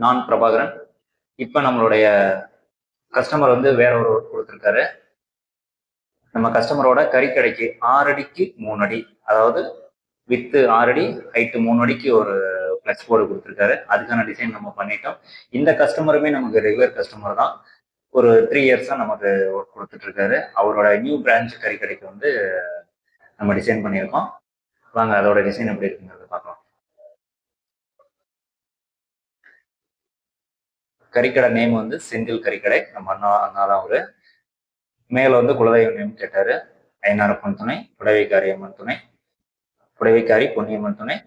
நான் பிரபாகரன். இப்போ நம்மளுடைய கஸ்டமர் வந்து வேற ஒரு ஒர்க் கொடுத்துருக்காரு. நம்ம கஸ்டமரோட கறிக்கடைக்கு 6 அடிக்கு 3 அடி, அதாவது வித்து 6 அடி, ஹைட்டு 3 அடிக்கு ஒரு ஃப்ளெக்ஸ் போர்டு கொடுத்துருக்காரு. அதுக்கான டிசைன் நம்ம பண்ணிட்டோம். இந்த கஸ்டமருமே நமக்கு ரெகுலர் கஸ்டமர் தான். ஒரு 3 இயர்ஸாக நமக்கு ஒர்க் கொடுத்துட்டு இருக்காரு. அவரோட நியூ பிரான்ச் கறிக்கடைக்கு வந்து நம்ம டிசைன் பண்ணியிருக்கோம். வாங்க அதோட டிசைன் எப்படி இருக்குங்கிறத பார்க்கலாம். கறிக்கடை நேம் வந்து செந்தில் கறிக்கடை. நம்ம அண்ணா தான் அவரு. மேல வந்து குலதெய்வ நேம் கேட்டாரு. ஐயனாரப்பன் துணை, புடவைக்காரி அம்மன் துணை, புடவைக்காரி பொன்னியம்மன் துணை.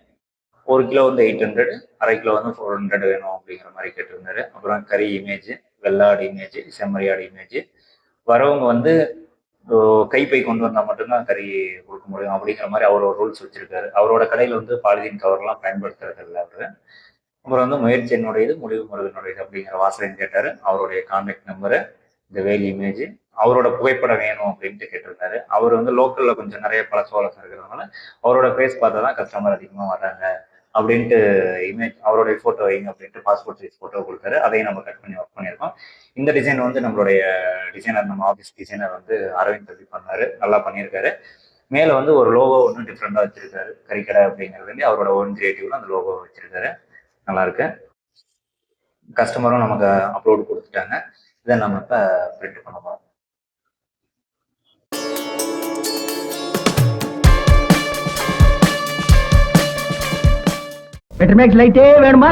1 கிலோ வந்து 800, அரை கிலோ வந்து 400 வேணும் அப்படிங்கிற மாதிரி கேட்டிருந்தாரு. அப்புறம் கறி இமேஜ், வெள்ளாடு இமேஜ், செம்மறியாடு இமேஜ். வரவங்க வந்து கைப்பை கொண்டு வந்தால் மட்டும்தான் கறி கொடுக்க முடியும் அப்படிங்கிற மாதிரி அவர் ஒரு ரூல்ஸ் வச்சிருக்காரு. அவரோட கடையில் வந்து பாலிதீன் கவர்லாம் பயன்படுத்துறது இல்லை அவரு. அப்புறம் வந்து முயற்சி என்னுடையது, முடிவு முருகனுடையது அப்படிங்கிற வாசகம் கேட்டாரு. அவருடைய கான்டாக்ட் நம்பரு, இந்த வேலி இமேஜ், அவரோட புகைப்படம் வேணும் அப்படின்ட்டு கேட்டிருந்தாரு. அவர் வந்து லோக்கல்ல கொஞ்சம் நிறைய பழக்க வழக்கம் இருக்கிறதுனால அவரோட ஃபேஸ் பார்த்தா தான் கஸ்டமர் அதிகமாக வர்றாங்க அப்படின்ட்டு இமேஜ், அவருடைய ஃபோட்டோ வைங்க அப்படின்ட்டு பாஸ்போர்ட் சைஸ் ஃபோட்டோ கொடுத்தாரு. அதையும் நம்ம கட் பண்ணி ஒர்க் பண்ணியிருக்கோம். இந்த டிசைன் வந்து நம்மளுடைய டிசைனர், நம்ம ஆஃபீஸ் டிசைனர் வந்து அரவிந்த் ரெடி பண்ணாரு. நல்லா பண்ணியிருக்காரு. மேலே வந்து ஒரு லோகோ ஒன்று டிஃப்ரெண்டாக வச்சிருக்காரு. கறிக்கடை அப்படிங்கிறது அவரோட ஓன் கிரியேட்டிவ்ல அந்த லோகோ வச்சிருக்காரு. நல்லா இருக்கு. கஸ்டமரும் நமக்கு அப்லோடு கொடுத்துட்டாங்க. இதை நம்ம இப்போ பிரிண்ட் பண்ண போகிறோம். பெட்ரோமேக்ஸ் லைட்டே வேணுமா?